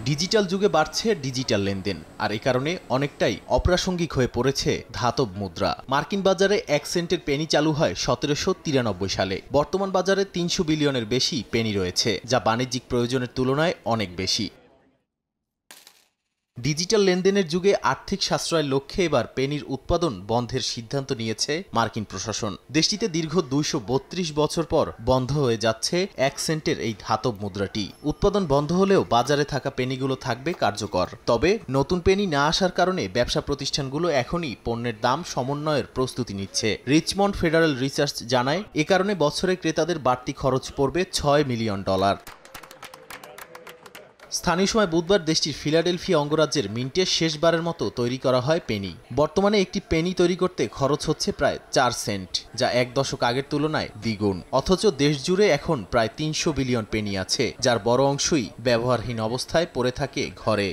Digital যুগে বাড়ছে digital লেনদেন, আর এ কারণে অনেকটাই অপ্রাসঙ্গিক হয়ে পড়েছে ধাতব মুদ্রা। মার্কিন বাজারে 1 সেন্টের পেনি চালু হয় 1793 সালে। বর্তমান বাজারে 300 বিলিয়নের বেশি পেনি রয়েছে, যা বাণিজ্যিক প্রয়োজনের তুলনায় অনেক বেশি। ডিজিটাল লেনদেনের যুগে আর্থিক সাশ্রয়ের লক্ষ্যে এবার পেনির উৎপাদন বন্ধের সিদ্ধান্ত নিয়েছে মার্কিন প্রশাসন। দেশটিতে দীর্ঘ 232 বছর পর বন্ধ হয়ে যাচ্ছে 1 সেন্টের এই ধাতব মুদ্রাটি। উৎপাদন বন্ধ হলেও বাজারে থাকা পেনিগুলো থাকবে কার্যকর। তবে নতুন পেনি না আসার কারণে ব্যবসা প্রতিষ্ঠানগুলো এখনই পণ্যের দাম সমন্বয়ের প্রস্তুতি নিচ্ছে। রিচমন্ড ফেডারেল রিসার্চ জানায়, এ কারণে বছরে ক্রেতাদের বাড়তি খরচ পড়বে $6 মিলিয়ন। স্থানীয় সময় বুধবার দেশটির ফিলাডেলফিয়া অঙ্গরাজ্যের মিন্টে শেষবারের মতো তৈরি করা হয় পেনি। বর্তমানে একটি পেনি তৈরি করতে খরচ হচ্ছে প্রায় 4 সেন্ট, যা 1 দশক আগের তুলনায় দ্বিগুণ। অথচ দেশ জুড়ে এখন প্রায় 300 বিলিয়ন পেনি আছে, যার বড় অংশই ব্যবহারহীন অবস্থায় পড়ে থাকে ঘরে।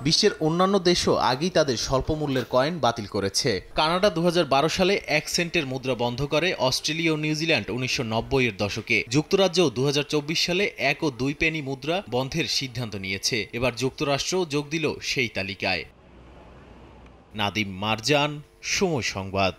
বিশ্বের অন্যান্য দেশও আগেই তাদের স্বল্প মূল্যের কয়েন বাতিল করেছে। কানাডা 2012 সালে 1 সেন্টের মুদ্রা বন্ধ করে। অস্ট্রেলিয়া ও নিউজিল্যান্ড 1990-এর দশকে। যুক্তরাজ্যও 2024 সালে 1 ও 2 পেনি মুদ্রা বন্ধের সিদ্ধান্ত নিয়েছে। এবার যুক্তরাষ্ট্রও যোগ দিল সেই তালিকায়। নাদিম মারজান, সময় সংবাদ।